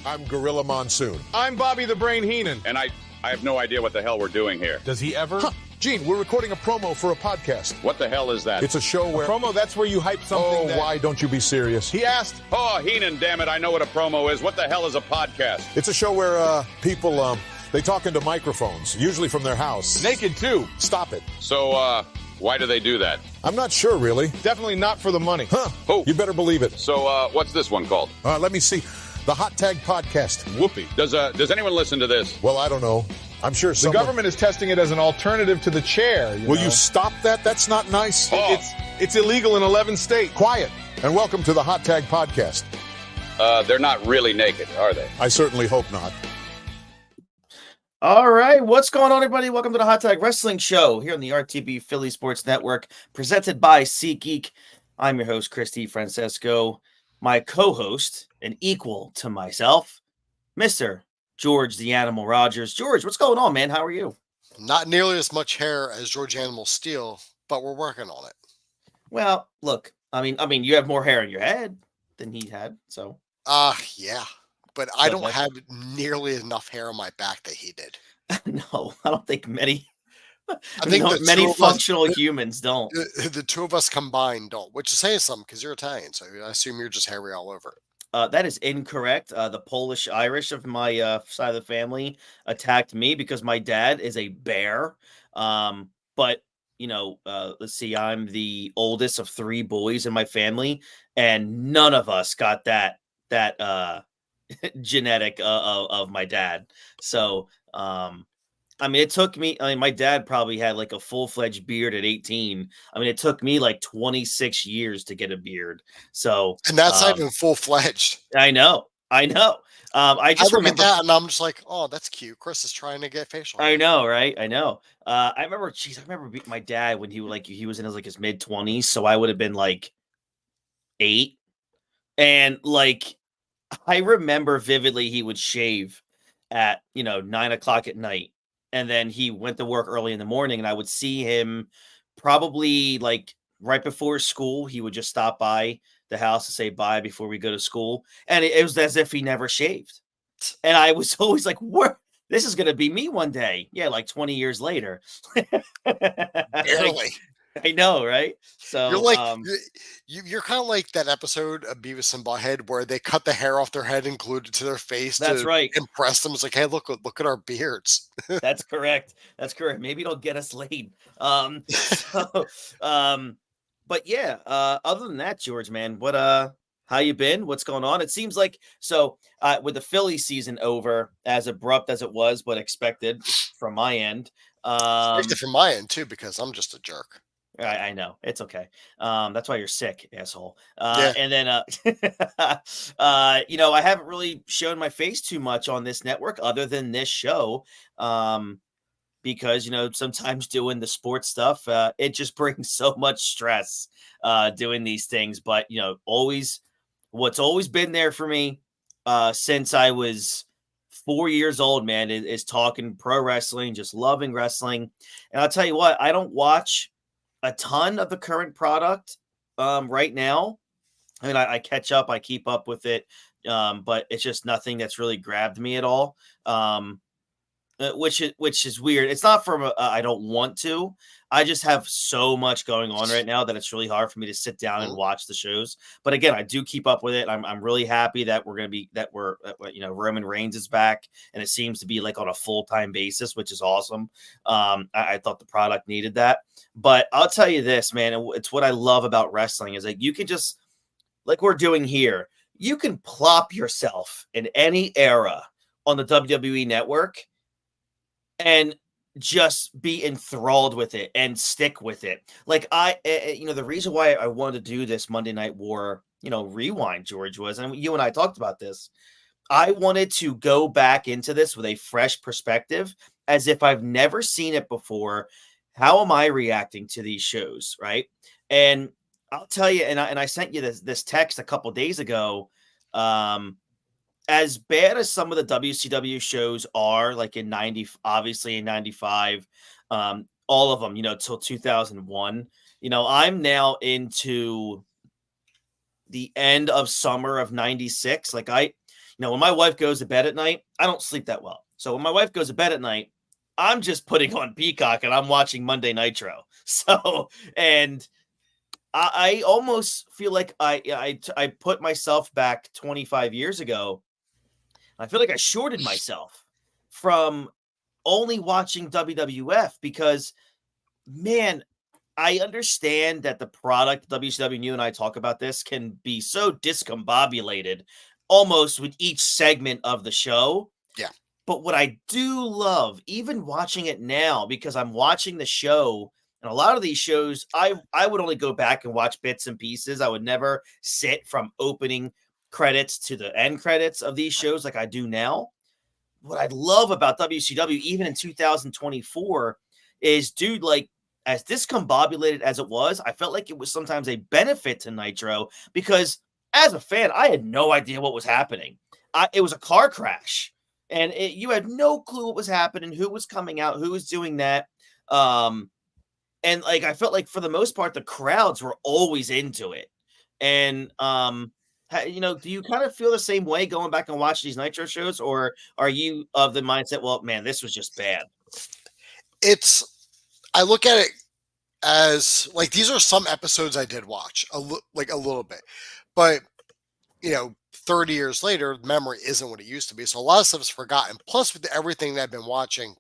I'm Gorilla Monsoon. I'm Bobby the Brain Heenan. And I have no idea what the hell we're doing here. Does he ever? Gene, we're recording a promo for a podcast. What the hell is that? It's a show where... Promo, that's where you hype something. Why don't you be serious? He asked. Oh, Heenan, damn it, I know what a promo is. What the hell is a podcast? It's a show where people, they talk into microphones, usually from their house. Naked, too. Stop it. So, why do they do that? I'm not sure, really. Definitely not for the money. Huh. Oh. You better believe it. So, what's this one called? Let me see. The Hot Tag Podcast. Whoopee. Does anyone listen to this? Well, I don't know. I'm sure The government is testing it as an alternative to the chair. Will you stop that? That's not nice. Oh. It's illegal in 11 states. Quiet. And welcome to the Hot Tag Podcast. They're not really naked, are they? I certainly hope not. All right, what's going on, everybody? Welcome to the Hot Tag Wrestling Show here on the RTB Philly Sports Network, presented by SeatGeek. I'm your host, Christy Francesco. My co-host, and equal to myself, Mr. George the Animal Rogers. George, what's going on, man? How are you? Not nearly as much hair as George Animal Steel, but we're working on it. Well, look, I mean, you have more hair in your head than he had, so. Yeah, but I don't have nearly enough hair on my back that he did. No, I don't think many. I think many functional humans don't. The two of us combined don't, which is saying something because you're Italian, so I assume you're just hairy all over. That is incorrect. The Polish Irish of my side of the family attacked me because my dad is a bear. But let's see, I'm the oldest of 3 boys in my family, and none of us got that genetic of my dad. So, it took me. My dad probably had like a full-fledged beard at 18. It took me like 26 years to get a beard. So, and that's not even full-fledged. I know. I just look remember at that, and I'm just like, oh, that's cute. Chris is trying to get facial hair. I know, right? I know. I remember my dad when he was in his mid-20s, so I would have been like 8, and I remember vividly he would shave at 9 o'clock at night. And then he went to work early in the morning, and I would see him probably right before school. He would just stop by the house to say bye before we go to school. And it was as if he never shaved. And I was always like, what? This is going to be me one day. Yeah, 20 years later. Barely. I know, right? So you're like you're kind of like that episode of Beavis and Butthead where they cut the hair off their head and glued it to their face. That's right. Impress them. It's like, hey, look at our beards. That's correct. Maybe it'll get us laid. But yeah. Other than that, George, man, how you been? What's going on? It seems like with the Philly season over, as abrupt as it was, but expected from my end. Expected from my end too, because I'm just a jerk. I know. It's okay. That's why you're sick, asshole. Yeah. And then, I haven't really shown my face too much on this network other than this show. Because, sometimes doing the sports stuff, it just brings so much stress, doing these things. But, what's always been there for me, since I was 4 years old, man, is talking pro wrestling, just loving wrestling. And I'll tell you what, I don't watch a ton of the current product right now. I catch up, I keep up with it, but it's just nothing that's really grabbed me at all, which is weird. It's not from I don't want to. I just have so much going on right now that it's really hard for me to sit down and watch the shows. But again, I do keep up with it. I'm really happy that Roman Reigns is back, and it seems to be on a full-time basis, which is awesome. I thought the product needed that. But I'll tell you this, man, it's what I love about wrestling is you can just, like we're doing here, you can plop yourself in any era on the WWE network and just be enthralled with it and stick with it. The reason why I wanted to do this Monday Night War, rewind, George, was, and you and I talked about this, I wanted to go back into this with a fresh perspective as if I've never seen it before. How am I reacting to these shows, right? And I'll tell you, and I sent you this text a couple days ago. As bad as some of the WCW shows are, in 90, obviously in 95, all of them, till 2001, I'm now into the end of summer of 96. Now, when my wife goes to bed at night, I don't sleep that well. So when my wife goes to bed at night, I'm just putting on Peacock and I'm watching Monday Nitro. So, and I almost feel like I put myself back 25 years ago. I feel like I shorted myself from only watching WWF because, man, I understand that the product WCW, you and I talk about this, can be so discombobulated almost with each segment of the show. Yeah. But what I do love, even watching it now, because I'm watching the show, and a lot of these shows, I would only go back and watch bits and pieces. I would never sit from opening credits to the end credits of these shows like I do now. What I love about WCW, even in 2024, is, dude, like, as discombobulated as it was, I felt like it was sometimes a benefit to Nitro because as a fan, I had no idea what was happening. It was a car crash, and you had no clue what was happening, who was coming out, who was doing that. And like I felt like for the most part, the crowds were always into it. And do you kind of feel the same way going back and watch these Nitro shows, or are you of the mindset, well, man, this was just bad? I look at it as like these are some episodes I did watch a little bit, but 30 years later, memory isn't what it used to be. So a lot of stuff is forgotten. Plus, with everything that I've been watching,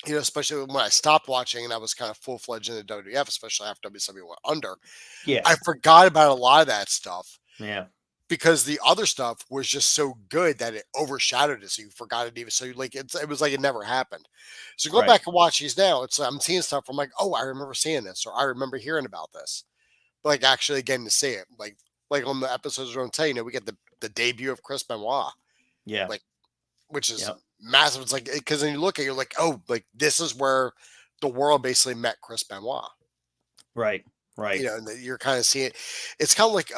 especially when I stopped watching and I was kind of full-fledged in the WWF, especially after WCW went under, Yeah, I forgot about a lot of that stuff. Yeah. Because the other stuff was just so good that it overshadowed it, so you forgot it even. So it was like it never happened. So go back and watch these now. I'm seeing stuff. I'm like, oh, I remember seeing this, or I remember hearing about this. But like actually getting to see it, like on the episodes we're going to tell we get the debut of Chris Benoit. Yeah, like which is massive. It's like because then you look at it, you're like, oh, like this is where the world basically met Chris Benoit. Right. And you're kind of seeing it. It's kind of like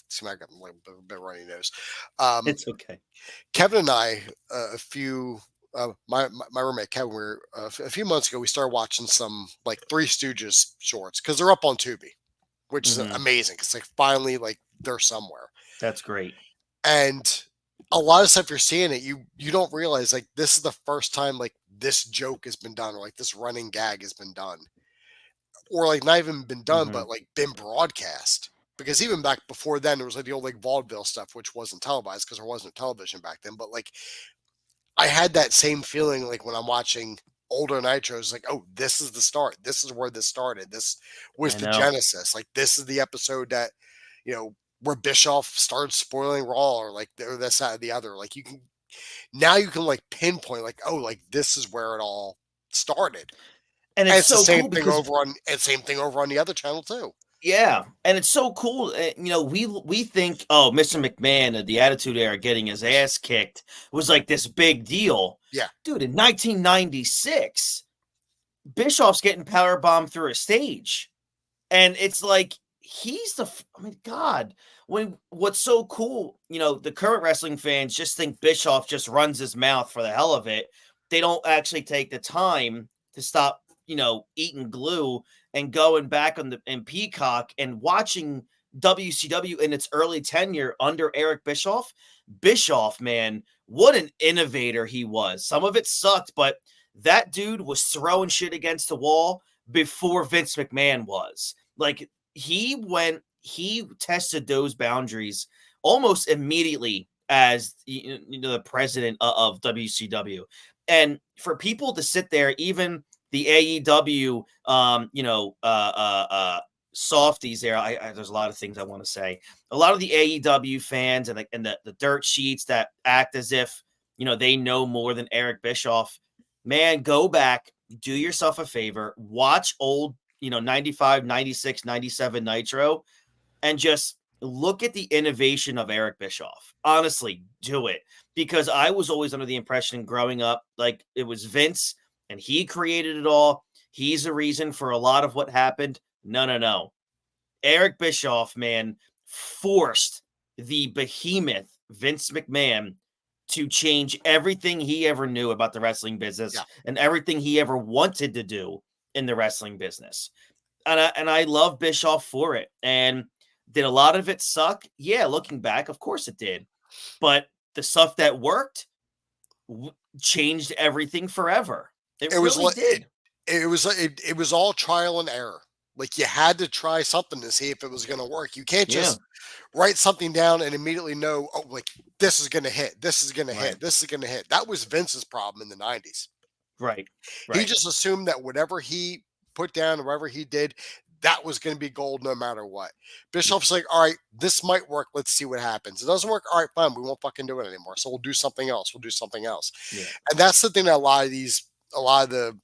See, I got like a bit runny nose. It's okay. Kevin and I, my roommate Kevin, a few months ago, we started watching some like Three Stooges shorts because they're up on Tubi, which is amazing because like finally like they're somewhere. That's great. And a lot of stuff you're seeing it, you don't realize like this is the first time like this joke has been done or like this running gag has been done, or like not even been done, but like been broadcast. Because even back before then, there was like the old like vaudeville stuff, which wasn't televised because there wasn't television back then. But like, I had that same feeling like when I'm watching older Nitros, like, oh, this is the start. This is where this started. This was the genesis. Like, this is the episode that, where Bischoff started spoiling Raw or like or this, that, or the other. Like, you can like pinpoint like, oh, like this is where it all started. And it's the same thing over on the other channel too. Yeah, and it's so cool. We think, oh, Mr. McMahon, the Attitude Era, getting his ass kicked was like this big deal. Yeah, dude, in 1996, Bischoff's getting powerbombed through a stage, and it's like God. What's so cool, the current wrestling fans just think Bischoff just runs his mouth for the hell of it. They don't actually take the time to stop, eating glue and going back in Peacock and watching WCW in its early tenure under Eric Bischoff. Bischoff, man, what an innovator he was. Some of it sucked, but that dude was throwing shit against the wall before Vince McMahon was. Like, he tested those boundaries almost immediately as the president of WCW. And for people to sit there, even the AEW, softies there. There's a lot of things I want to say. A lot of the AEW fans and the dirt sheets that act as if, they know more than Eric Bischoff. Man, go back, do yourself a favor, watch old, 95, 96, 97 Nitro, and just look at the innovation of Eric Bischoff. Honestly, do it. Because I was always under the impression growing up, like it was Vince, and he created it all. He's the reason for a lot of what happened. No. Eric Bischoff, man, forced the behemoth Vince McMahon to change everything he ever knew about the wrestling business and everything he ever wanted to do in the wrestling business. And I love Bischoff for it. And did a lot of it suck? Yeah, looking back, of course it did. but the stuff that worked changed everything forever. It really did. It was all trial and error. Like you had to try something to see if it was going to work. You can't just write something down and immediately know, oh, like this is going to hit. This is going to hit. This is going to hit. That was Vince's problem in the 90s. Right. He just assumed that whatever he put down or whatever he did, that was going to be gold no matter what. Bischoff's like, all right, this might work. Let's see what happens. It doesn't work. All right, fine. We won't fucking do it anymore. So we'll do something else. We'll do something else. Yeah. And that's the thing that a lot of the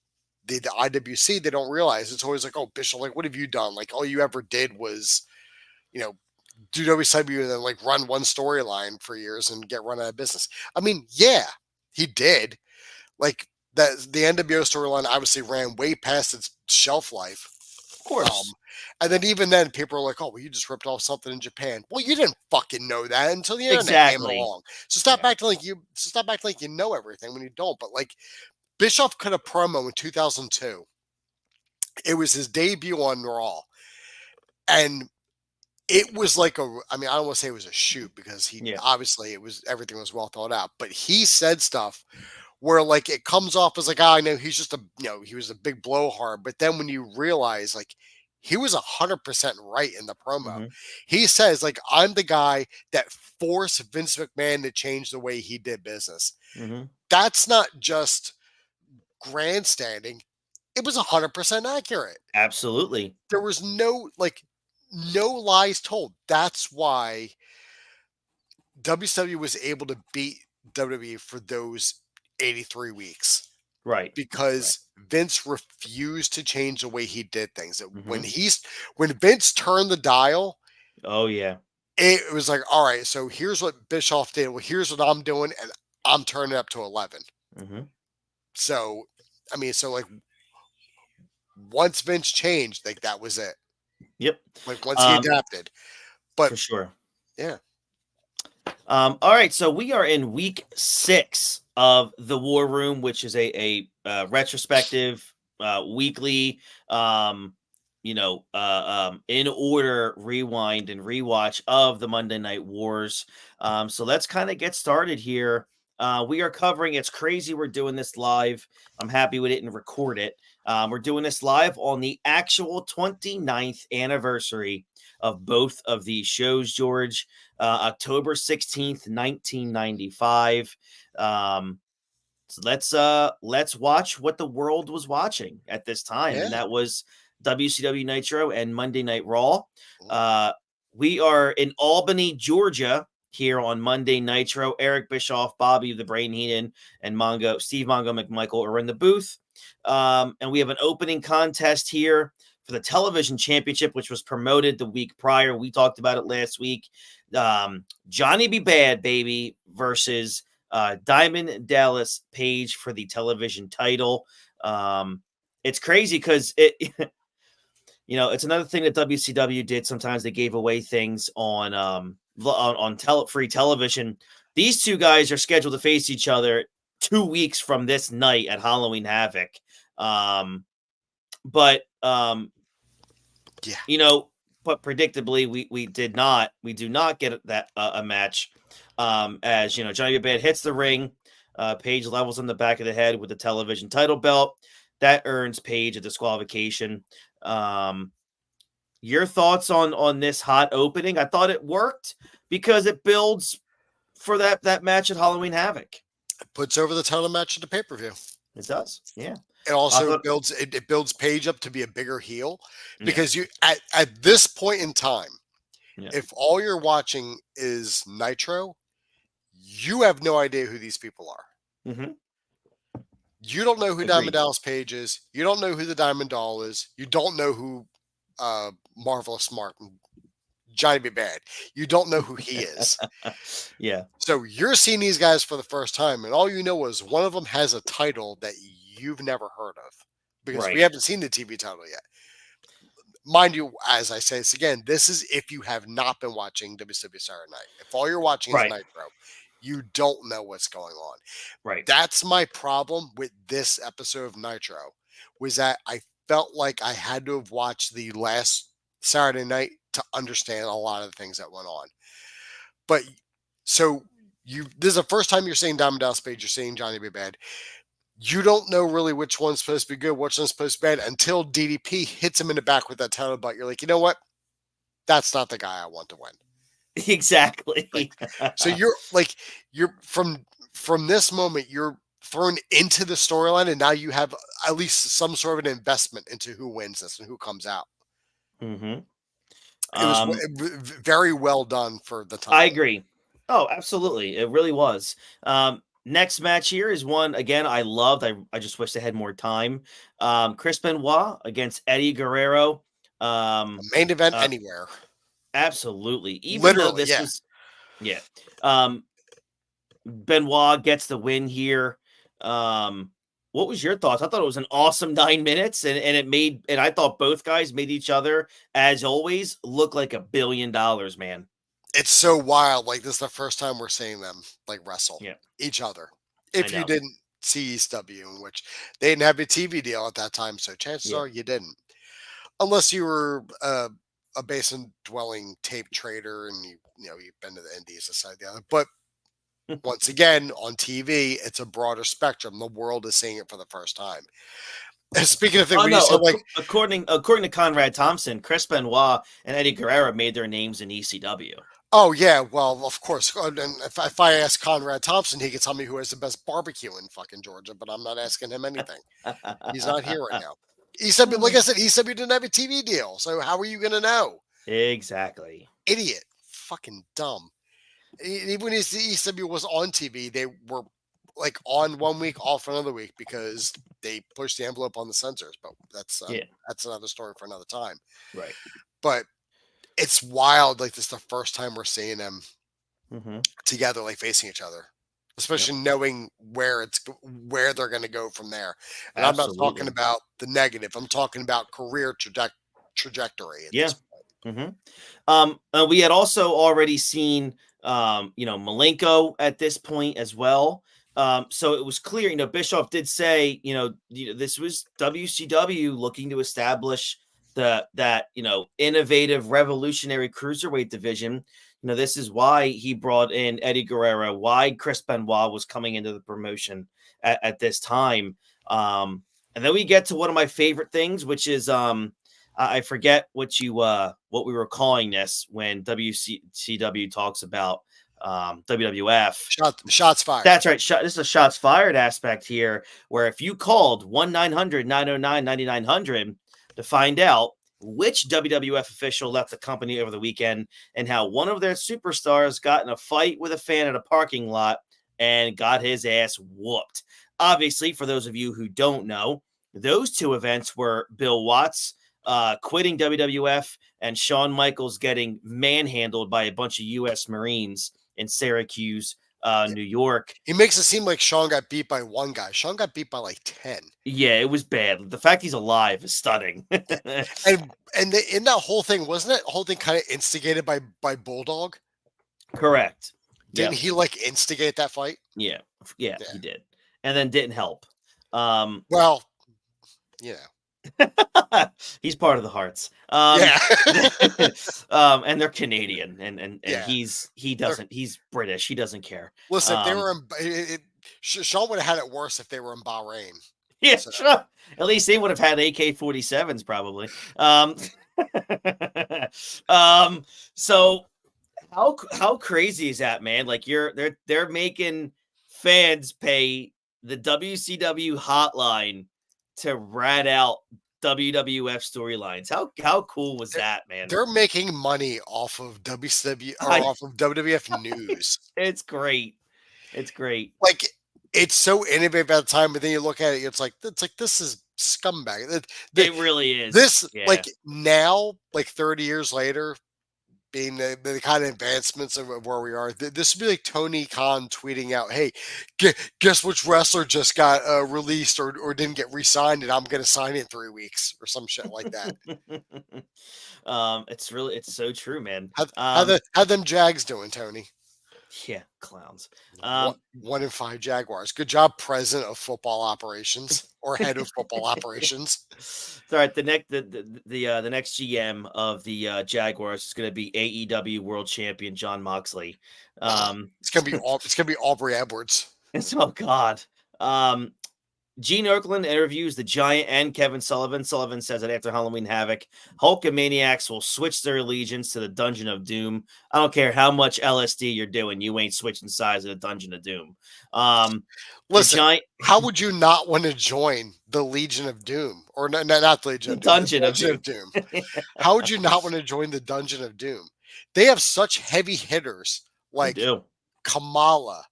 IWC, they don't realize. It's always like, oh, Bischoff, like, what have you done? Like, all you ever did was, do WCW and then like run one storyline for years and get run out of business. I mean, yeah, he did. Like the NWO storyline obviously ran way past its shelf life. Of course. And then even then, people are like, "Oh, well, you just ripped off something in Japan." Well, you didn't fucking know that until the internet came along. So stop acting like you know everything when you don't. But like, Bischoff cut a promo in 2002. It was his debut on Raw, and it was like I don't want to say it was a shoot because obviously everything was well thought out. But he said stuff where like it comes off as like, I know he's just he was a big blowhard. But then when you realize like he was 100% right in the promo, Mm-hmm. He says like, I'm the guy that forced Vince McMahon to change the way he did business. Mm-hmm. That's not just grandstanding. It was 100% accurate. Absolutely. There was no lies told. That's why WCW was able to beat WWE for those 83 weeks. Right. Because Vince refused to change the way he did things. When Vince turned the dial, oh yeah, it was like, all right, so here's what Bischoff did. Well, here's what I'm doing, and I'm turning it up to 11. Mm-hmm. So, like once Vince changed, like that was it. Yep. Like once he adapted. But for sure. Yeah. All right, so we are in week 6 of the War Room, which is a retrospective weekly, in order rewind and rewatch of the Monday Night Wars. So let's kind of get started here. We are covering. It's crazy. We're doing this live. I'm happy we didn't record it. We're doing this live on the actual 29th anniversary of both of these shows, George. October 16th, 1995. So let's watch what the world was watching at this time, and that was WCW Nitro and Monday Night Raw. We are in Albany, Georgia, here on Monday Nitro. Eric Bischoff, Bobby the Brain Heenan, and Steve Mongo McMichael are in the booth. And we have an opening contest here for the television championship, which was promoted the week prior. We talked about it last week. Johnny B. Bad, baby, versus Diamond Dallas Page for the television title. It's crazy because it's another thing that WCW did. Sometimes they gave away things on free television. These two guys are scheduled to face each other 2 weeks from this night at Halloween Havoc. But predictably, we do not get that a match. As Johnny B. Bad hits the ring, Page levels on the back of the head with the television title belt. That earns Page a disqualification. Your thoughts on this hot opening? I thought it worked because it builds for that match at Halloween Havoc. It puts over the title match at the pay-per-view. It does, yeah. It also builds Page up to be a bigger heel because you at this point in time, if all you're watching is Nitro, you have no idea who these people are. Mm-hmm. You don't know who Diamond Dallas Page is. You don't know who the Diamond Doll is. You don't know who Marvelous Martin, Johnny B. Bad. You don't know who he is. Yeah. So you're seeing these guys for the first time, and all you know is one of them has a title that you've never heard of because we haven't seen the TV title yet. Mind you, as I say this again, this is if you have not been watching WCW Saturday Night. If all you're watching is Nitro, you don't know what's going on. Right. That's my problem with this episode of Nitro, was that I felt like I had to have watched the last Saturday Night to understand a lot of the things that went on. But so this is the first time you're seeing Diamond Dallas Page, you're seeing Johnny B. Bad. You don't know really which one's supposed to be good, which one's supposed to be bad until DDP hits him in the back with that title belt. You're like, you know what? That's not the guy I want to win. Exactly. So you're from this moment, you're thrown into the storyline, and now you have at least some sort of an investment into who wins this and who comes out. Mm-hmm. It was very well done for the time. I agree. Oh, absolutely. It really was. Next match here is one, again, I loved. I just wish they had more time. Chris Benoit against Eddie Guerrero. Main event anywhere. Absolutely. Even Literally, though this was, yeah. Benoit gets the win here. What was your thoughts? I thought it was an awesome 9 minutes, and I thought both guys made each other, as always, look like $1 billion, man. It's so wild. Like, this is the first time we're seeing them like wrestle each other. If you didn't see ECW, in which they didn't have a TV deal at that time, so chances are you didn't, unless you were a basement dwelling tape trader and you've been to the Indies, this side the other. But once again, on TV, it's a broader spectrum. The world is seeing it for the first time. And speaking of things, according to Conrad Thompson, Chris Benoit and Eddie Guerrero made their names in ECW. Oh yeah, well of course. And if I ask Conrad Thompson, he can tell me who has the best barbecue in fucking Georgia. But I'm not asking him anything. He's not here right now. ECW, like I said, ECW didn't have a TV deal, so how are you going to know? Exactly. Idiot, fucking dumb. Even when ECW was on TV, they were like on 1 week, off another week because they pushed the envelope on the censors. But that's another story for another time. Right. But it's wild. Like, this is the first time we're seeing them together, like facing each other, especially knowing where they're going to go from there. And I'm not talking about the negative. I'm talking about career trajectory. At this point. We had also already seen, Malenko at this point as well. So it was clear, Bischoff did say, this was WCW looking to establish that innovative, revolutionary cruiserweight division. This is why he brought in Eddie Guerrero, why Chris Benoit was coming into the promotion at this time. And then we get to one of my favorite things, which is I forget what we were calling this when WCW talks about WWF. Shots fired. That's right. This is a shots fired aspect here, where if you called 1-900-909-9900 to find out which WWF official left the company over the weekend and how one of their superstars got in a fight with a fan at a parking lot and got his ass whooped. Obviously, for those of you who don't know, those two events were Bill Watts quitting WWF and Shawn Michaels getting manhandled by a bunch of U.S. Marines in Syracuse, New York. He makes it seem like Shawn got beat by one guy. Shawn got beat by like 10. Yeah, it was bad. The fact he's alive is stunning. and in that whole thing, wasn't that whole thing kind of instigated by Bulldog? Correct. Didn't he like instigate that fight? Yeah, he did. And then didn't help. Well, he's part of the Hearts. And they're Canadian, and he's British. He doesn't care. Listen, if they were Shawn would have had it worse if they were in Bahrain. Yeah, so. Sure. At least they would have had AK-47s probably. So how crazy is that, man? Like they're making fans pay the WCW hotline to rat out WWF storylines. How cool was that, man? They're making money off of WCW or off of WWF news. It's great. It's great. Like, it's so innovative at the time, but then you look at it, it's like this is scumbag. It really is. Like now, like 30 years later, being the kind of advancements of where we are, this would be like Tony Khan tweeting out, "Hey, guess which wrestler just got released or didn't get re-signed, and I'm going to sign in 3 weeks," or some shit like that. It's so true, man. How them Jags doing, Tony? Yeah, clowns. 1 in 5 Jaguars. Good job, president of football operations or head of football operations. All right, the next GM of the Jaguars is going to be AEW World Champion John Moxley. It's gonna be Aubrey Edwards. Oh God. Gene Okerlund interviews the Giant and Kevin Sullivan. Sullivan says that after Halloween Havoc, Hulkamaniacs will switch their allegiance to the Dungeon of Doom. I don't care how much LSD you're doing, you ain't switching sides of the Dungeon of Doom. Listen, how would you not want to join the Legion of Doom? Or not the Legion of Doom, Dungeon of Doom. How would you not want to join the Dungeon of Doom? They have such heavy hitters like Kamala,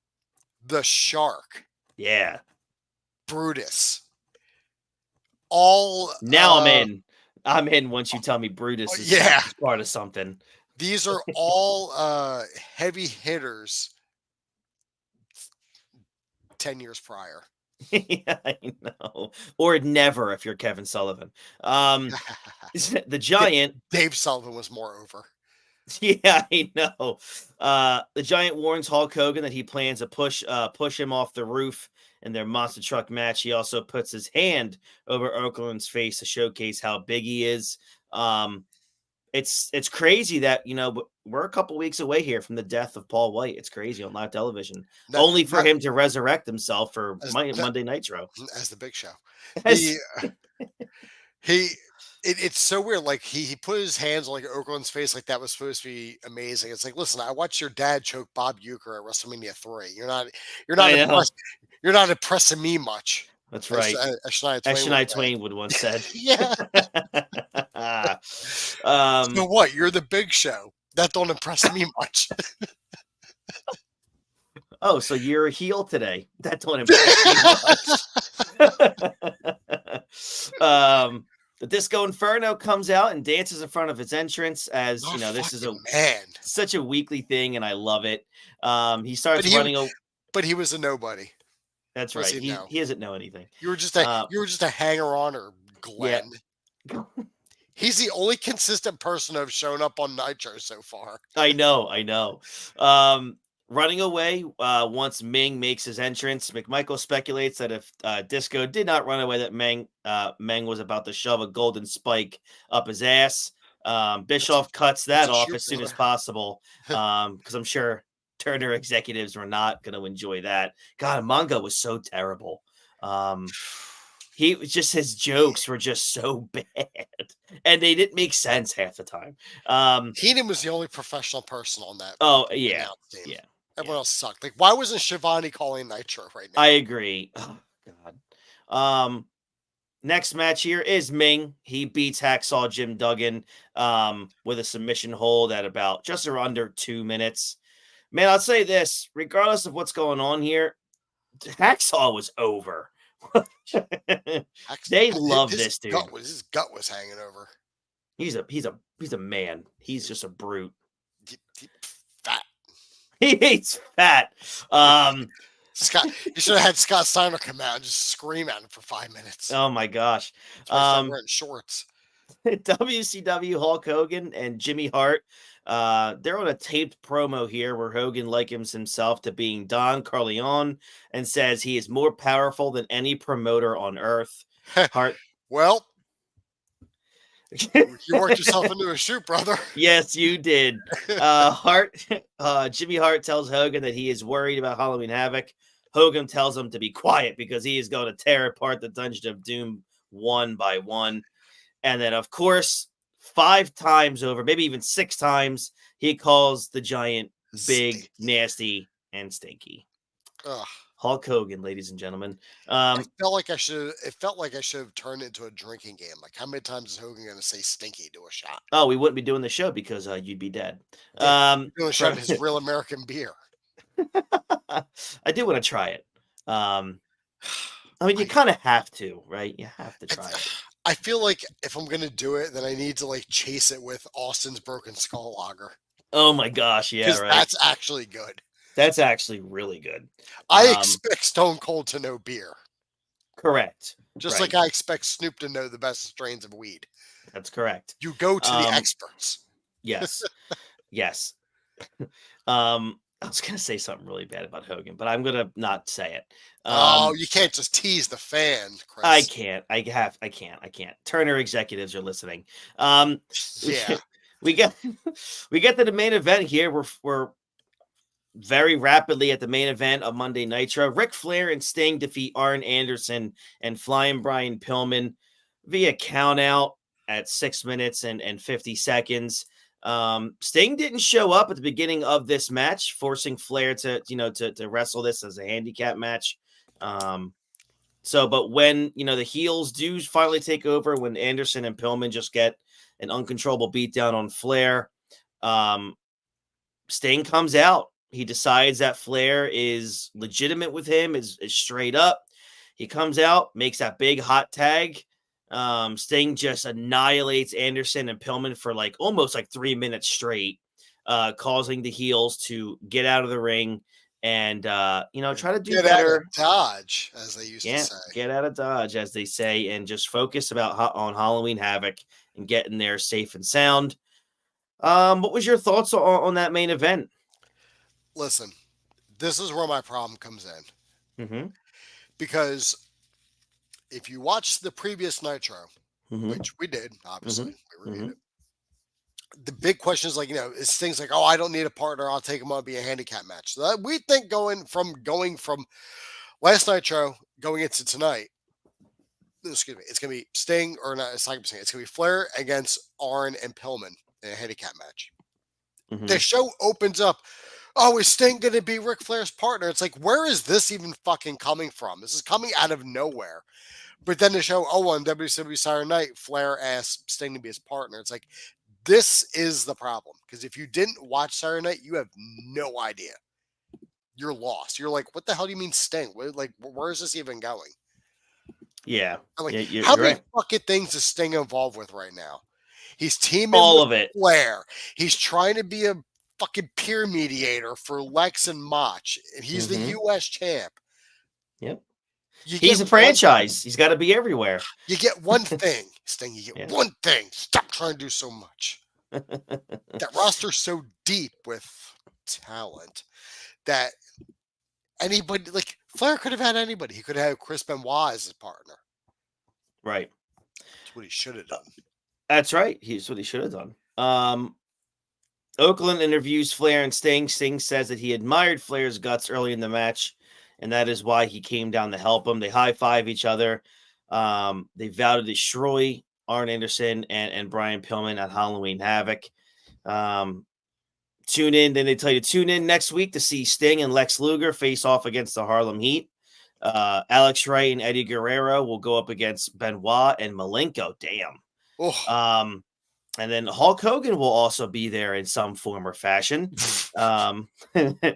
the Shark. Yeah. Brutus. All now I'm in once you tell me Brutus is part of something. These are all heavy hitters 10 years prior. Yeah, I know. Or never if you're Kevin Sullivan. The Giant. Dave Sullivan was more over. Yeah, I know. The Giant warns Hulk Hogan that he plans to push him off the roof in their monster truck match. He also puts his hand over Okerlund's face to showcase how big he is. It's crazy that, we're a couple weeks away here from the death of Paul White. It's crazy on live television. Only for him to resurrect himself for Monday Nitro. As the Big Show. It's so weird. Like he put his hands on like Okerlund's face, like that was supposed to be amazing. It's like, listen, I watched your dad choke Bob Uecker at WrestleMania 3. You're not impressing me much. That's right. Shania Twain would once said. Yeah. So what? You're the Big Show. That don't impress me much. Oh, so you're a heel today. That don't impress me much. The Disco Inferno comes out and dances in front of its entrance as, this is such a weekly thing, and I love it. He starts running. But he was a nobody. That's right. He doesn't know anything. You were just a hanger-on or Glenn. Yeah. He's the only consistent person to have shown up on Nitro so far. I know. Running away once Ming makes his entrance. McMichael speculates that if Disco did not run away, that Meng was about to shove a golden spike up his ass. Bischoff cuts that off as soon as possible because I'm sure Turner executives were not going to enjoy that. God, Mongo was so terrible. He was just, his jokes were just so bad, and they didn't make sense half the time. Heenan was the only professional person on that. Oh yeah. Everyone else sucked. Like, why wasn't Shivani calling Nitro right now? I agree. Oh God. Next match here is Ming. He beats Hacksaw Jim Duggan with a submission hold at about just or under 2 minutes. Man, I'll say this: regardless of what's going on here, Hacksaw was over. They love this dude. His gut was hanging over. He's a man. He's just a brute. Fat. He hates fat. Scott, you should have had Scott Steiner come out and just scream at him for 5 minutes. Oh my gosh. Wearing shorts. WCW Hulk Hogan and Jimmy Hart. They're on a taped promo here where Hogan likens himself to being Don Corleone and says he is more powerful than any promoter on earth. Hart. Well, you worked yourself into a shoot, brother. Yes, you did. Jimmy Hart tells Hogan that he is worried about Halloween Havoc. Hogan tells him to be quiet because he is going to tear apart the Dungeon of Doom one by one. And then, of course, 5 times over, maybe even 6 times, he calls the Giant big, nasty, and stinky. Ugh. Hulk Hogan, ladies and gentlemen. It felt like I should have turned it into a drinking game. Like, how many times is Hogan going to say stinky to a shot? Oh, we wouldn't be doing the show because you'd be dead. Doing a shot of his Real American beer. I do want to try it. You kind of have to, right? You have to try it. I feel like if I'm going to do it, then I need to like chase it with Austin's Broken Skull Lager. Oh my gosh. Yeah. Right. That's actually good. That's actually really good. I expect Stone Cold to know beer. Correct. Just like I expect Snoop to know the best strains of weed. That's correct. You go to the experts. Yes. Yes. I was gonna say something really bad about Hogan, but I'm gonna not say it. Oh, you can't just tease the fan, Chris. I can't. I can't. Turner executives are listening. Yeah. We get to the main event here. We're very rapidly at the main event of Monday Nitro. Ric Flair and Sting defeat Arn Anderson and Flying Brian Pillman via countout at 6 minutes and 50 seconds. Sting didn't show up at the beginning of this match, forcing Flair to wrestle this as a handicap match. But when, the heels do finally take over, when Anderson and Pillman just get an uncontrollable beatdown on Flair, Sting comes out. He decides that Flair is legitimate with him, is straight up. He comes out, makes that big hot tag. Sting just annihilates Anderson and Pillman for almost 3 minutes straight, causing the heels to get out of the ring and try to do get better. Out of Dodge, as they used to say. Get out of Dodge, as they say, and just focus on Halloween Havoc and getting there safe and sound. What was your thoughts on that main event? Listen, this is where my problem comes in. Mm-hmm. Because if you watch the previous Nitro, Mm-hmm. which we did, obviously, we reviewed Mm-hmm. it. The big question is it's things like, oh, I don't need a partner. I'll take him on, be a handicap match. So that, we think going from last Nitro going into tonight, excuse me, it's going to be Sting, or not, it's not going to be Sting. It's going to be Flair against Arn and Pillman in a handicap match. Mm-hmm. The show opens up. Oh, is Sting going to be Ric Flair's partner? It's like, where is this even fucking coming from? This is coming out of nowhere. But then the show, on WCW Saturday Night, Flair asked Sting to be his partner. It's like, this is the problem. Because if you didn't watch Saturday Night, you have no idea. You're lost. You're like, what the hell do you mean Sting? Where is this even going? Yeah. I'm like, you're how many right. fucking things is Sting involved with right now? He's teaming All with of it. Flair. He's trying to be a fucking peer mediator for Lex and Mach. And he's the U.S. champ. Yep. He's a franchise. He's got to be everywhere. You get one thing, Sting. You get one thing. Stop trying to do so much. That roster's so deep with talent that anybody, Flair could have had anybody. He could have had Chris Benoit as his partner. Right. That's what he should have done. That's right. Here's what he should have done. Oakland interviews Flair and Sting. Sting says that he admired Flair's guts early in the match, and that is why he came down to help him. They high-five each other. They vow to destroy Arn Anderson and Brian Pillman at Halloween Havoc. Tune in. Then they tell you to tune in next week to see Sting and Lex Luger face off against the Harlem Heat. Alex Wright and Eddie Guerrero will go up against Benoit and Malenko. Damn. Oh. And then Hulk Hogan will also be there in some form or fashion. Thanks.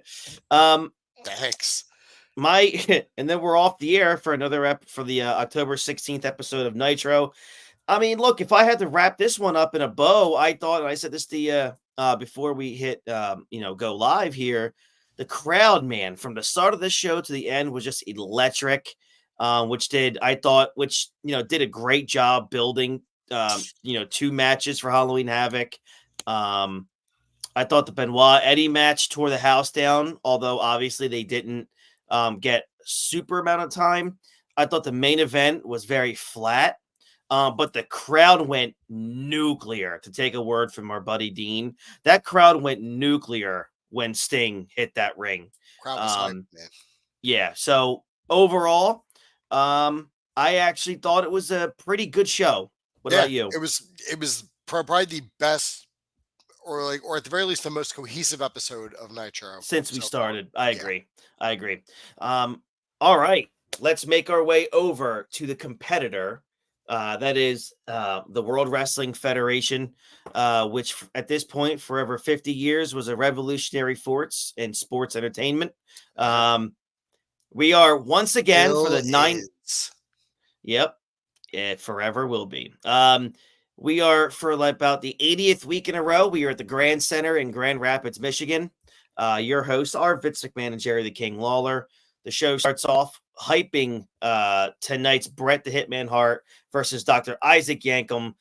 And then we're off the air for another for the October 16th episode of Nitro. I mean, look, if I had to wrap this one up in a bow, I thought, and I said this to before we hit go live here, the crowd, man, from the start of the show to the end was just electric. Which did a great job building 2 matches for Halloween Havoc. I thought the Benoit Eddie match tore the house down, although obviously they didn't get super amount of time. I thought the main event was very flat, but the crowd went nuclear, to take a word from our buddy Dean. That crowd went nuclear when Sting hit that ring. Crowd was hyped, man. Yeah, so overall, I actually thought it was a pretty good show. What about you? It was probably the best, or at the very least, the most cohesive episode of Nitro since we started. I agree. All right, let's make our way over to the competitor. That is the World Wrestling Federation, which at this point, for over 50 years, was a revolutionary force in sports entertainment. We are once again for the 9th. Yep. It forever will be. We are for about the 80th week in a row. We are at the Grand Center in Grand Rapids, Michigan. Your hosts are Vince McMahon and Jerry the King Lawler. The show starts off hyping tonight's Bret the Hitman Hart versus Dr. Isaac Yankem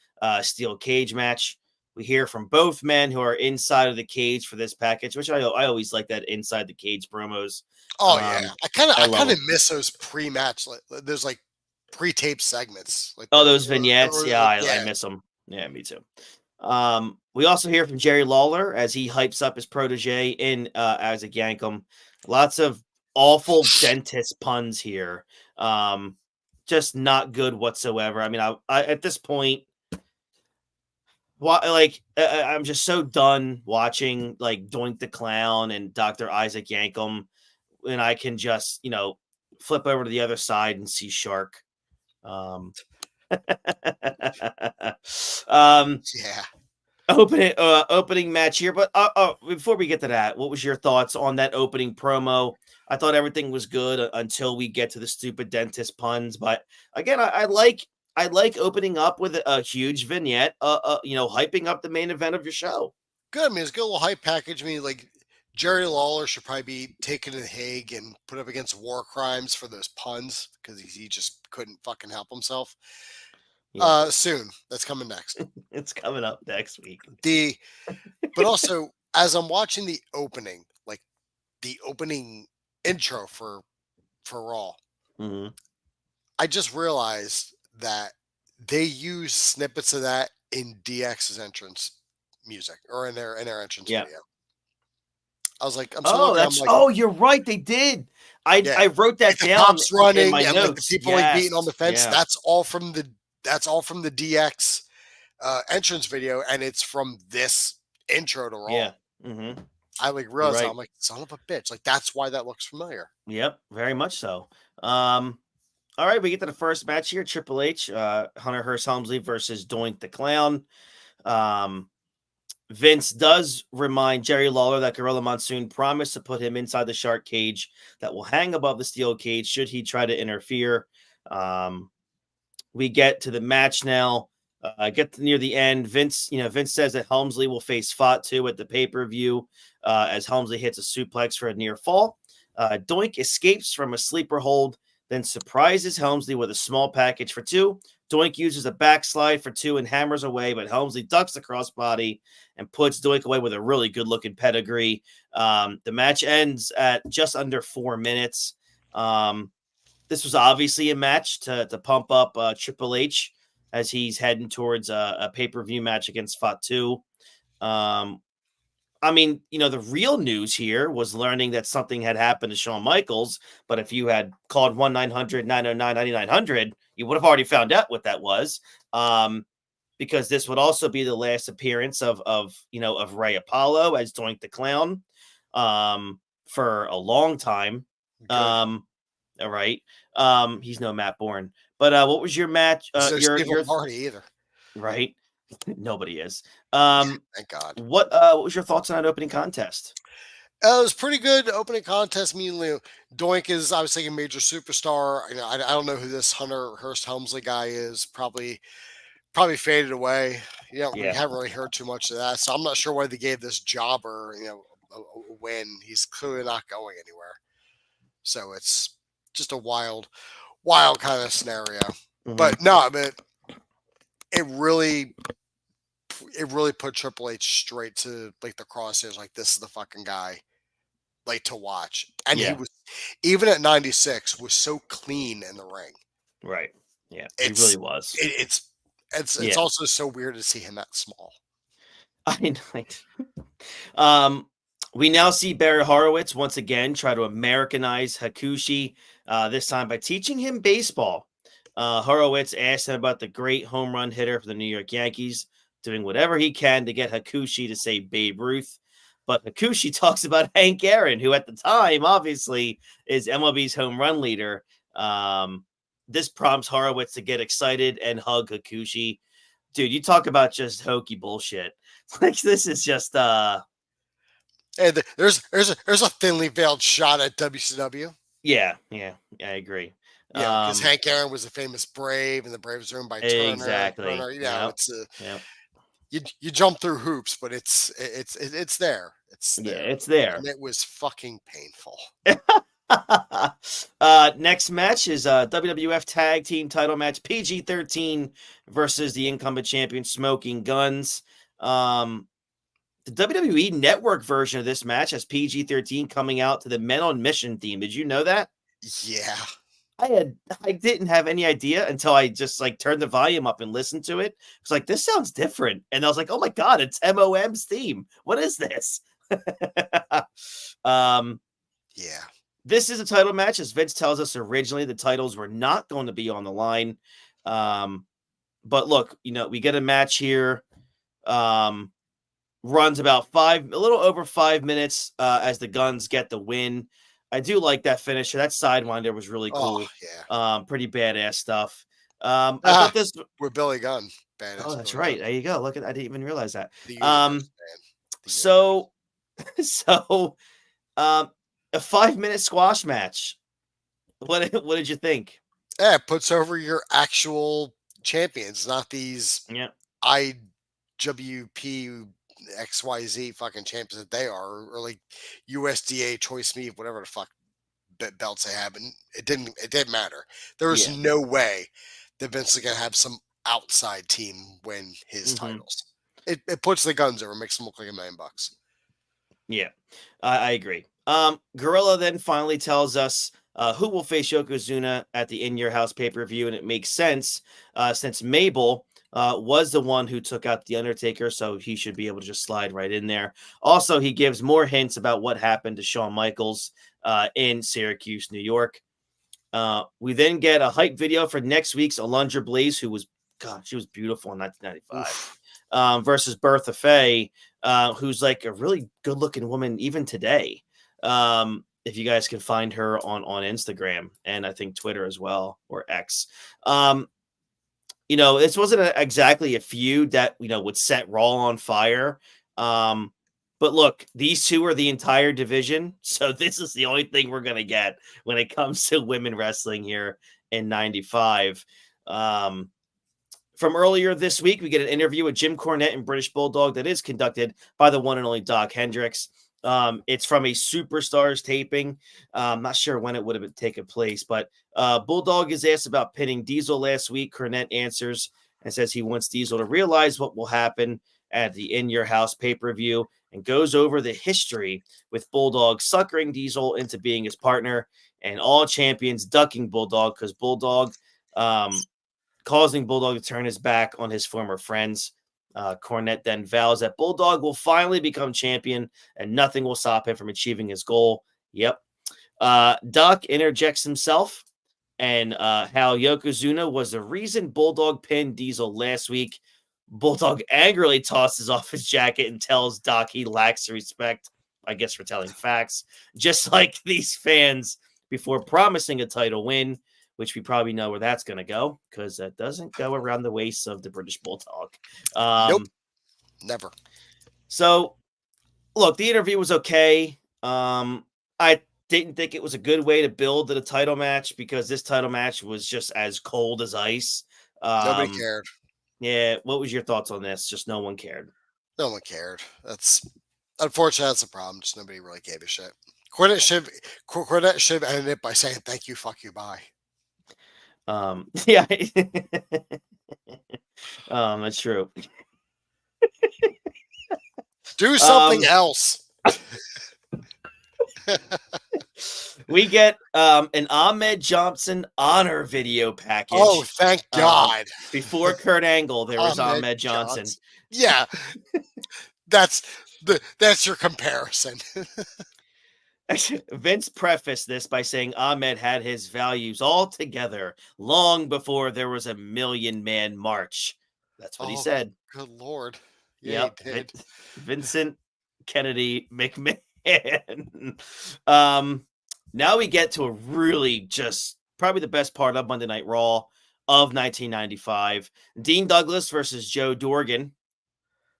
steel cage match. We hear from both men who are inside of the cage for this package, which I always like that inside the cage promos. Oh yeah, I love kind of them. miss those pre-match. There's like pre-taped segments. Like those vignettes. Yeah, yeah. I miss them. Yeah, me too. We also hear from Jerry Lawler as he hypes up his protege in Isaac Yankem. Lots of awful dentist puns here. Just not good whatsoever. I mean, I at this point, I'm just so done watching like Doink the Clown and Dr. Isaac Yankem, and I can just flip over to the other side and see Shark. Yeah. Opening match here, but before we get to that, what was your thoughts on that opening promo? I thought everything was good until we get to the stupid dentist puns. But again, I like opening up with a huge vignette, hyping up the main event of your show. Good. I mean, it's a good little hype package. I mean, like Jerry Lawler should probably be taken to The Hague and put up against war crimes for those puns because he just couldn't fucking help himself. Yeah. Soon. That's coming next. It's coming up next week. But also, as I'm watching the opening, like the opening intro for Raw, I just realized that they use snippets of that in DX's entrance music or in their entrance video. I was like, you're right, they did. I wrote that down. The cops running in my and notes. Like the people like beating on the fence. Yeah. That's all from the DX entrance video, and it's from this intro to Raw. Yeah. Mm-hmm. I like realized I'm like, son of a bitch. Like that's why that looks familiar. Yep, very much so. All right, we get to the first match here. Triple H, Hunter Hearst Helmsley versus Doink the Clown. Vince does remind Jerry Lawler that Gorilla Monsoon promised to put him inside the shark cage that will hang above the steel cage should he try to interfere. We get to the match now. Get near the end. Vince says that Helmsley will face Fatu at the pay-per-view as Helmsley hits a suplex for a near fall. Doink escapes from a sleeper hold, then surprises Helmsley with a small package for 2. Doink uses a backslide for 2 and hammers away, but Helmsley ducks the crossbody and puts Doink away with a really good-looking pedigree. The match ends at just under 4 minutes. This was obviously a match to pump up Triple H as he's heading towards a pay-per-view match against Fatu. I mean, the real news here was learning that something had happened to Shawn Michaels, but if you had called 1-900-909-9900, you would have already found out what that was, because this would also be the last appearance of Ray Apollo as Doink the Clown for a long time. All right. He's no Matt Bourne. But what was your match? Your party either. Right. Nobody is. Thank God. What was your thoughts on that opening contest? It was pretty good opening contest. Doink is obviously a major superstar. I don't know who this Hunter Hearst Helmsley guy is. Probably faded away. We haven't really heard too much of that. So I'm not sure why they gave this jobber, a win. He's clearly not going anywhere. So it's just a wild kind of scenario. Mm-hmm. But no, it really put Triple H straight to like the crosshairs. Like this is the fucking guy, like to watch. And he was, even at 96, was so clean in the ring. Right. Yeah. He really was. It's also so weird to see him that small. I mean, we now see Barry Horowitz once again try to Americanize Hakushi, this time by teaching him baseball. Horowitz asked him about the great home run hitter for the New York Yankees, doing whatever he can to get Hakushi to say Babe Ruth. But Hakushi talks about Hank Aaron, who at the time, obviously, is MLB's home run leader. This prompts Horowitz to get excited and hug Hakushi. Dude, you talk about just hokey bullshit. Like, this is just... Hey, there's a thinly veiled shot at WCW. Yeah, I agree. Yeah, because Hank Aaron was a famous Brave, and the Braves were owned by Turner. Exactly. You jump through hoops, but it's there. It's there. And it was fucking painful. Next match is WWF Tag Team Title match, PG-13 versus the incumbent champion Smoking Guns. The WWE Network version of this match has PG-13 coming out to the Men on Mission theme. Did you know that? Yeah. I didn't have any idea until I just like turned the volume up and listened to it. It's like, this sounds different. And I was like, oh my God, it's MOM's theme. What is this? Yeah. This is a title match. As Vince tells us, originally the titles were not going to be on the line. But look, we get a match here. Runs about a little over 5 minutes as the Guns get the win. I do like that finisher. That Sidewinder was really cool. Oh, yeah. Pretty badass stuff. I thought this with Billy Gunn. Badass. Oh, that's Billy right. Gunn. There you go. Look at, I didn't even realize that. The universe, man. So a 5-minute squash match. What did you think? Yeah, it puts over your actual champions, not these IWP XYZ fucking champions that they are, or like USDA choice meat, whatever the fuck belts they have, and it didn't matter. There was no way that Vince is gonna have some outside team win his titles. It puts the Guns over, makes them look like $1 million. Yeah, I agree. Gorilla then finally tells us who will face Yokozuna at the In Your House pay-per-view, and it makes sense since Mabel was the one who took out The Undertaker, so he should be able to just slide right in there. Also, he gives more hints about what happened to Shawn Michaels in Syracuse, New York. We then get a hype video for next week's Alundra Blaze, who was, God, she was beautiful in 1995, versus Bertha Faye, who's like a really good-looking woman even today. If you guys can find her on Instagram and I think Twitter as well, or X. This wasn't exactly a feud that, would set Raw on fire. But look, these two are the entire division. So this is the only thing we're going to get when it comes to women wrestling here in 95. From earlier this week, we get an interview with Jim Cornette and British Bulldog that is conducted by the one and only Doc Hendricks. It's from a Superstars taping. I'm not sure when it would have taken place, but Bulldog is asked about pinning Diesel last week. Cornette answers and says he wants Diesel to realize what will happen at the In Your House pay-per-view, and goes over the history with Bulldog suckering Diesel into being his partner, and all champions ducking Bulldog because Bulldog causing Bulldog to turn his back on his former friends. Cornette then vows that Bulldog will finally become champion and nothing will stop him from achieving his goal. Yep. Doc interjects himself and how Yokozuna was the reason Bulldog pinned Diesel last week. Bulldog angrily tosses off his jacket and tells Doc he lacks respect, I guess, for telling facts, just like these fans, before promising a title win, which we probably know where that's going to go, because that doesn't go around the waist of the British Bulldog. Nope. Never. So, look, the interview was okay. I didn't think it was a good way to build to the title match, because this title match was just as cold as ice. Nobody cared. Yeah. What was your thoughts on this? Just no one cared. No one cared. Unfortunately, that's a problem. Just nobody really gave a shit. Cornette should have ended it by saying, thank you, fuck you, bye. Yeah. That's true. Do something else. We get an Ahmed Johnson honor video package. Oh, thank God. Before Kurt Angle, there was Ahmed Johnson. Yeah. That's your comparison. Vince prefaced this by saying Ahmed had his values all together long before there was a 1,000,000-man march. That's what he said. Good Lord. Yeah, yep. he did. Vincent Kennedy McMahon. Now we get to a really just probably the best part of Monday Night Raw of 1995. Dean Douglas versus Joe Dorgan.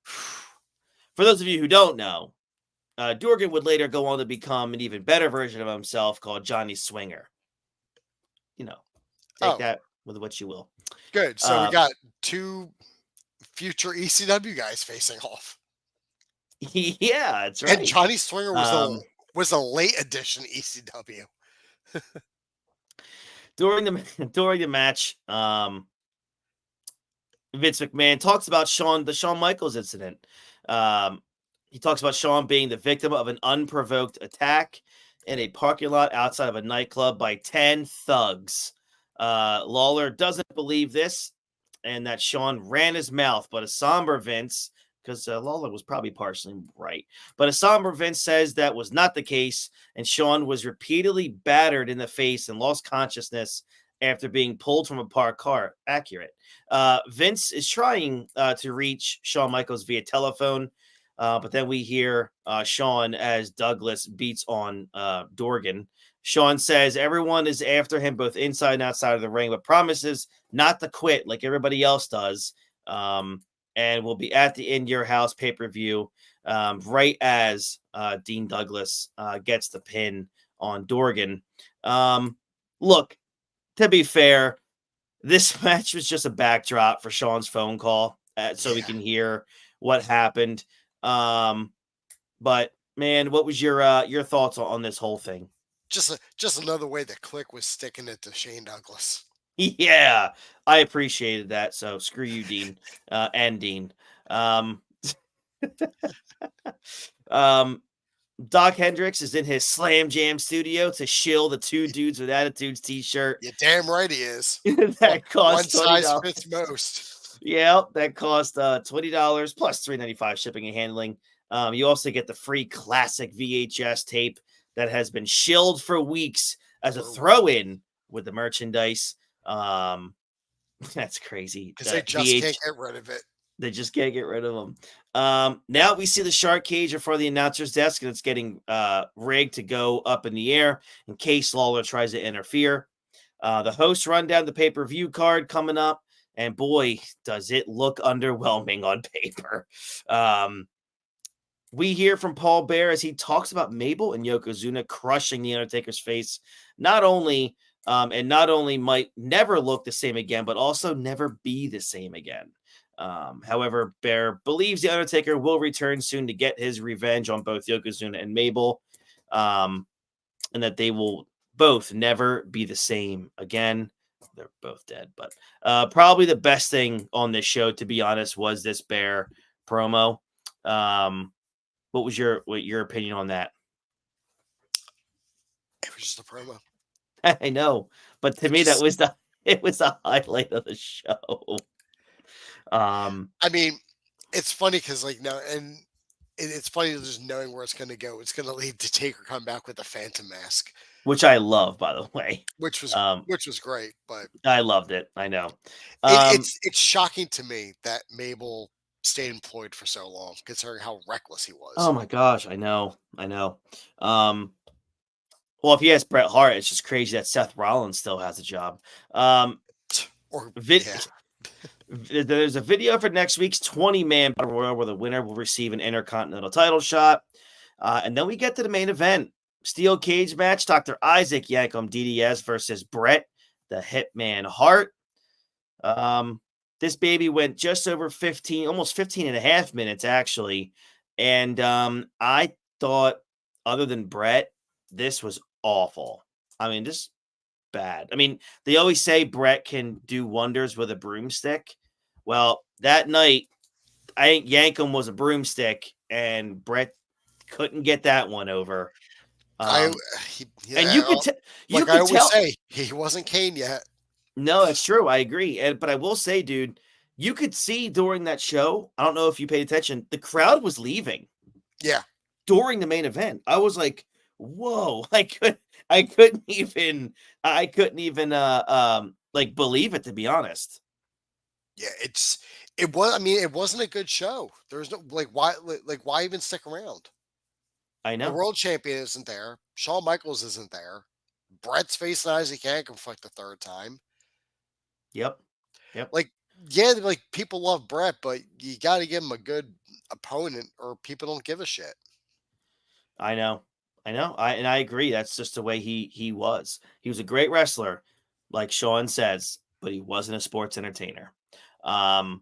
For those of you who don't know, Dorgan would later go on to become an even better version of himself called Johnny Swinger. Take that with what you will. Good. So we got two future ECW guys facing off. Yeah, that's right. And Johnny Swinger was a late edition ECW. During the match, Vince McMahon talks about the Shawn Michaels incident. He talks about Shawn being the victim of an unprovoked attack in a parking lot outside of a nightclub by 10 thugs. Lawler doesn't believe this and that Shawn ran his mouth, but a somber Vince, because Lawler was probably partially right, but a somber Vince says that was not the case, and Shawn was repeatedly battered in the face and lost consciousness after being pulled from a parked car. Accurate. Vince is trying to reach Shawn Michaels via telephone, but then we hear Shawn as Douglas beats on Dorgan. Shawn says everyone is after him both inside and outside of the ring, but promises not to quit like everybody else does. And will be at the In Your House pay-per-view right as Dean Douglas gets the pin on Dorgan. Look, to be fair, this match was just a backdrop for Shawn's phone call so we can hear what happened. But man, what was your thoughts on this whole thing? Just another way that Click was sticking it to Shane Douglas. Yeah, I appreciated that. So screw you, Dean, and Dean. Doc Hendricks is in his Slam Jam studio to shill the Two Dudes with Attitudes t-shirt. You're damn right he is. That cost one size fits most. Yeah, that cost $20 plus $3.95 shipping and handling. You also get the free classic VHS tape that has been shilled for weeks as a throw-in with the merchandise. That's crazy. Because they just can't get rid of it. They just can't get rid of them. Now we see the shark cage in front of the announcer's desk, and it's getting rigged to go up in the air in case Lawler tries to interfere. The hosts run down the pay-per-view card coming up, and boy, does it look underwhelming on paper. We hear from Paul Bearer as he talks about Mabel and Yokozuna crushing the Undertaker's face. Not only might never look the same again, but also never be the same again. However, Bear believes the Undertaker will return soon to get his revenge on both Yokozuna and Mabel, and that they will both never be the same again. They're both dead, but probably the best thing on this show, to be honest, was this Bear promo. What was your opinion on that? It was just a promo. I know, but to me, it was the highlight of the show. I mean, it's funny because it's funny just knowing where it's going to go. It's going to lead to Taker come back with a Phantom mask, which I love, by the way. Which was great, but I loved it. I know. It's shocking to me that Mabel stayed employed for so long, considering how reckless he was. Oh my gosh, I know. Well, if you ask Bret Hart, it's just crazy that Seth Rollins still has a job. There's a video for next week's 20-man Battle Royal where the winner will receive an Intercontinental title shot. And then we get to the main event. Steel cage match, Dr. Isaac Yankum DDS versus Bret the Hitman Hart. This baby went just over 15, almost 15 and a half minutes, actually. And I thought, other than Bret, this was awful. I mean, just bad. I mean, they always say Bret can do wonders with a broomstick. Well, that night, I think Yankum was a broomstick, and Bret couldn't get that one over. And you could say, he wasn't Kane yet. No, that's true. I agree. But I will say, dude, you could see during that show, I don't know if you paid attention, the crowd was leaving. Yeah. During the main event. I was like, whoa, I couldn't even believe it, to be honest. Yeah, it wasn't a good show. There's no why even stick around? I know. The world champion isn't there. Shawn Michaels isn't there. Bret's facing Isaac Yankum for the third time. Yep. People love Bret, but you got to give him a good opponent, or people don't give a shit. I know. I agree. That's just the way he was. He was a great wrestler, like Sean says, but he wasn't a sports entertainer. And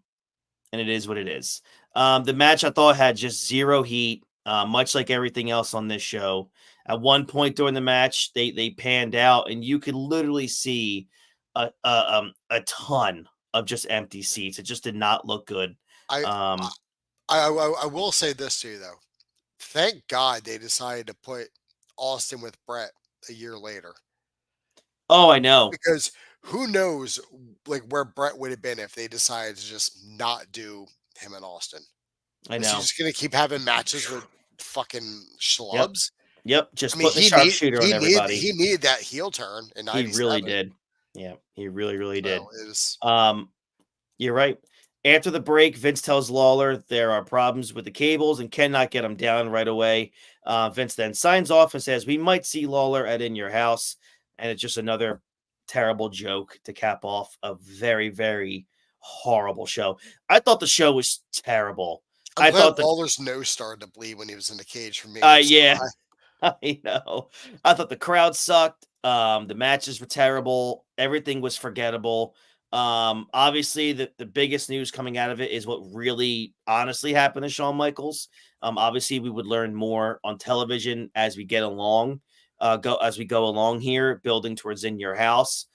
it is what it is. The match, I thought, had just zero heat, much like everything else on this show. At one point during the match, they panned out, and you could literally see a ton of just empty seats. It just did not look good. I I will say this to you though. Thank God they decided to put Austin with Brett a year later. Oh, I know. Because who knows like where Brett would have been if they decided to just not do him and Austin. I Is he know. just gonna keep having matches with fucking schlubs? Yep. Just I mean, put the sharpshooter on everybody. he needed that heel turn in He '97. really did. Yeah, he really did. So it was, You're right. After the break, Vince tells Lawler there are problems with the cables and cannot get them down right away. Vince then signs off and says, "We might see Lawler at In Your House." And it's just another terrible joke to cap off a very, very horrible show. I thought the show was terrible. I'm I glad thought Lawler's nose started to bleed when he was in the cage for me. yeah, I know. I thought the crowd sucked. The matches were terrible. Everything was forgettable. Obviously, the biggest news coming out of it is what really honestly happened to Shawn Michaels. Obviously, we would learn more on television as we get along, as we go along here, building towards In Your House,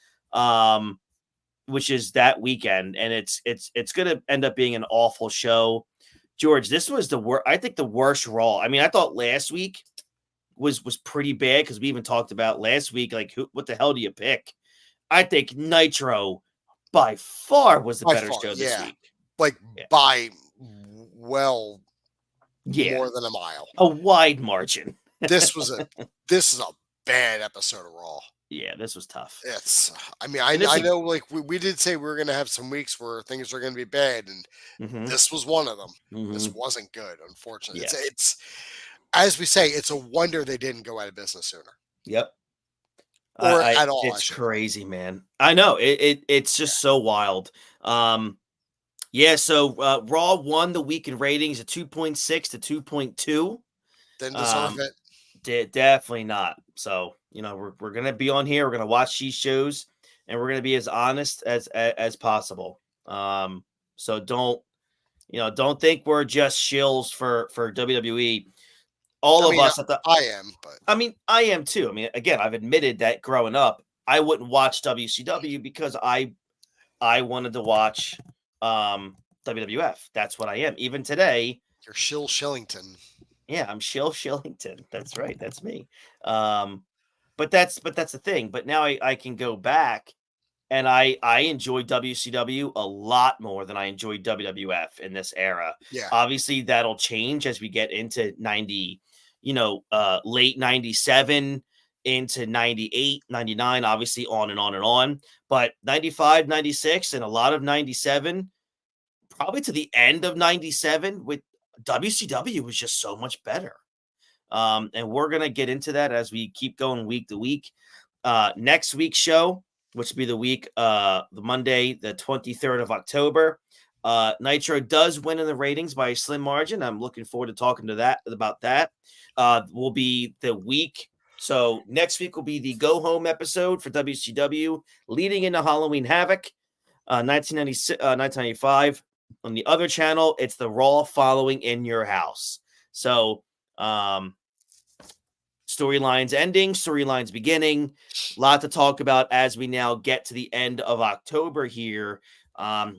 which is that weekend, and it's going to end up being an awful show. George, this was the worst. I think the worst Raw. I mean, I thought last week was pretty bad because we even talked about last week, like what the hell do you pick? I think Nitro by far was the better show this week. Like by more Yeah. than a mile. A wide margin. This is a bad episode of Raw. Yeah, this was tough. It's I know like we did say we were gonna have some weeks where things are gonna be bad, and this was one of them. This wasn't good, unfortunately. Yeah. It's as we say, it's a wonder they didn't go out of business sooner. Yep. Or at all. It's crazy, man. I know. It's just so wild. Yeah, so Raw won the week in ratings at 2.6 to 2.2. Didn't deserve it. Definitely not. So, we're gonna be on here, we're gonna watch these shows, and we're gonna be as honest as possible. So don't think we're just shills for WWE. All of us I am, but I am too. I mean, again, I've admitted that growing up, I wouldn't watch WCW because I wanted to watch WWF. That's what I am. Even today, you're Shill Shillington. Yeah, I'm Shill Shillington. That's right. That's me. But that's the thing. But now I can go back, and I enjoy WCW a lot more than I enjoy WWF in this era. Yeah. Obviously, that'll change as we get into 90. Late 97 into 98, 99, obviously on and on and on. But 95, 96, and a lot of 97, probably to the end of 97, with WCW was just so much better. And we're going to get into that as we keep going week to week. Next week's show, which will be the Monday, the 23rd of October. Nitro does win in the ratings by a slim margin. I'm looking forward to talking about that. Will be the week. So next week will be the go home episode for WCW, leading into Halloween Havoc, 1995. On the other channel, it's the Raw following In Your House. So storylines ending, storylines beginning. A lot to talk about as we now get to the end of October here.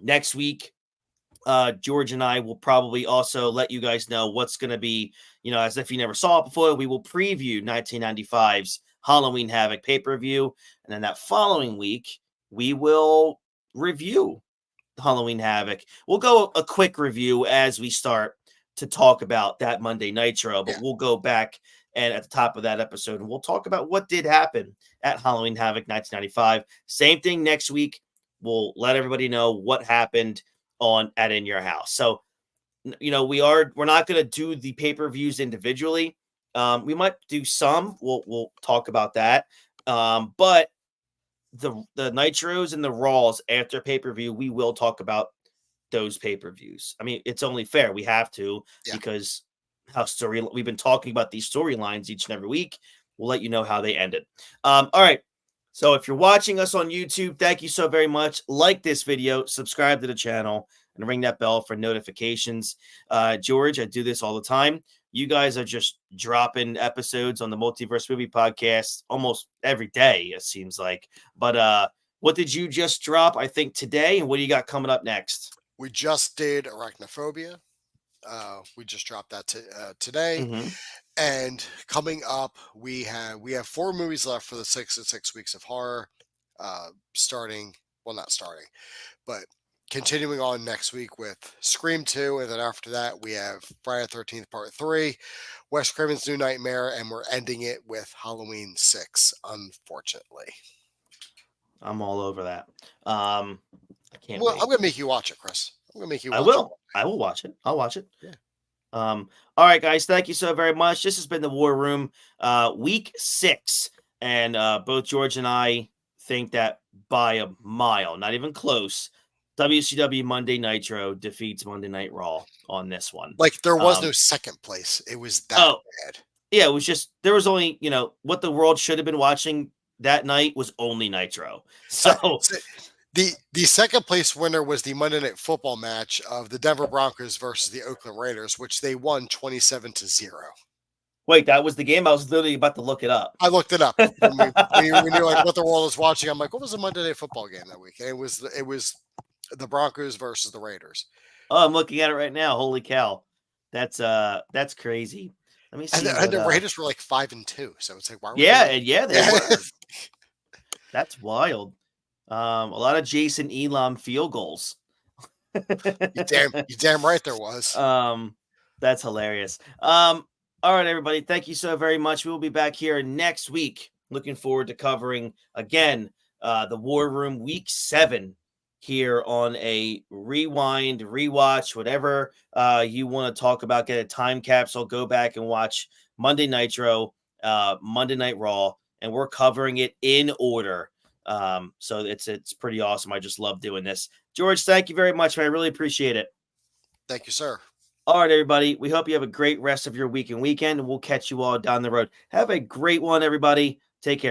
Next week, George and I will probably also let you guys know what's going to be, as if you never saw it before, we will preview 1995's Halloween Havoc pay-per-view. And then that following week, we will review Halloween Havoc. We'll go a quick review as we start to talk about that Monday Nitro, but we'll go back and at the top of that episode, and we'll talk about what did happen at Halloween Havoc 1995. Same thing next week. We'll let everybody know what happened at In Your House. So, we're not going to do the pay-per-views individually. We might do some. We'll talk about that. But the Nitros and the Raws after pay-per-view, we will talk about those pay-per-views. I mean, it's only fair. We have to because we've been talking about these storylines each and every week. We'll let you know how they ended. All right. So if you're watching us on YouTube, thank you so very much. Like this video, subscribe to the channel, and ring that bell for notifications. George, I do this all the time. You guys are just dropping episodes on the Multiverse Movie Podcast almost every day, it seems like. But what did you just drop? I think today, and what do you got coming up next? We just did Arachnophobia. We just dropped that today. Mm-hmm. And coming up, we have 4 movies left for the 6 weeks of horror. Not starting, but continuing on next week with Scream 2, and then after that we have Friday the 13th Part 3, Wes Craven's New Nightmare, and we're ending it with Halloween 6. Unfortunately, I'm all over that. I can't. Well, wait. I'm gonna make you watch it, Chris. I'm gonna make you. I Watch will. I will watch it. I'll watch it. Yeah. All right, guys. Thank you so very much. This has been the War Room, week 6, and both George and I think that by a mile, not even close, WCW Monday Nitro defeats Monday Night Raw on this one. Like there was no second place. It was that bad. Yeah, it was just there was only what the world should have been watching that night was only Nitro. So. The second place winner was the Monday Night Football match of the Denver Broncos versus the Oakland Raiders, which they won 27-0. Wait, that was the game? I was literally about to look it up. I looked it up when you're like what the world is watching. I'm like, what was the Monday Night Football game that week? And it was the Broncos versus the Raiders. Oh, I'm looking at it right now. Holy cow, that's crazy. Let me see. And the Raiders were like 5-2, so it's like why? They were. That's wild. A lot of Jason Elam field goals. you damn right there was. That's hilarious. All right, everybody. Thank you so very much. We will be back here next week. Looking forward to covering again the War Room week 7 here on a rewind, rewatch, whatever you want to talk about. Get a time capsule. Go back and watch Monday Nitro, Monday Night Raw, and we're covering it in order. So it's pretty awesome. I just love doing this. George, thank you very much, man. I really appreciate it. Thank you, sir. All right, everybody. We hope you have a great rest of your week and weekend, and we'll catch you all down the road. Have a great one, everybody. Take care.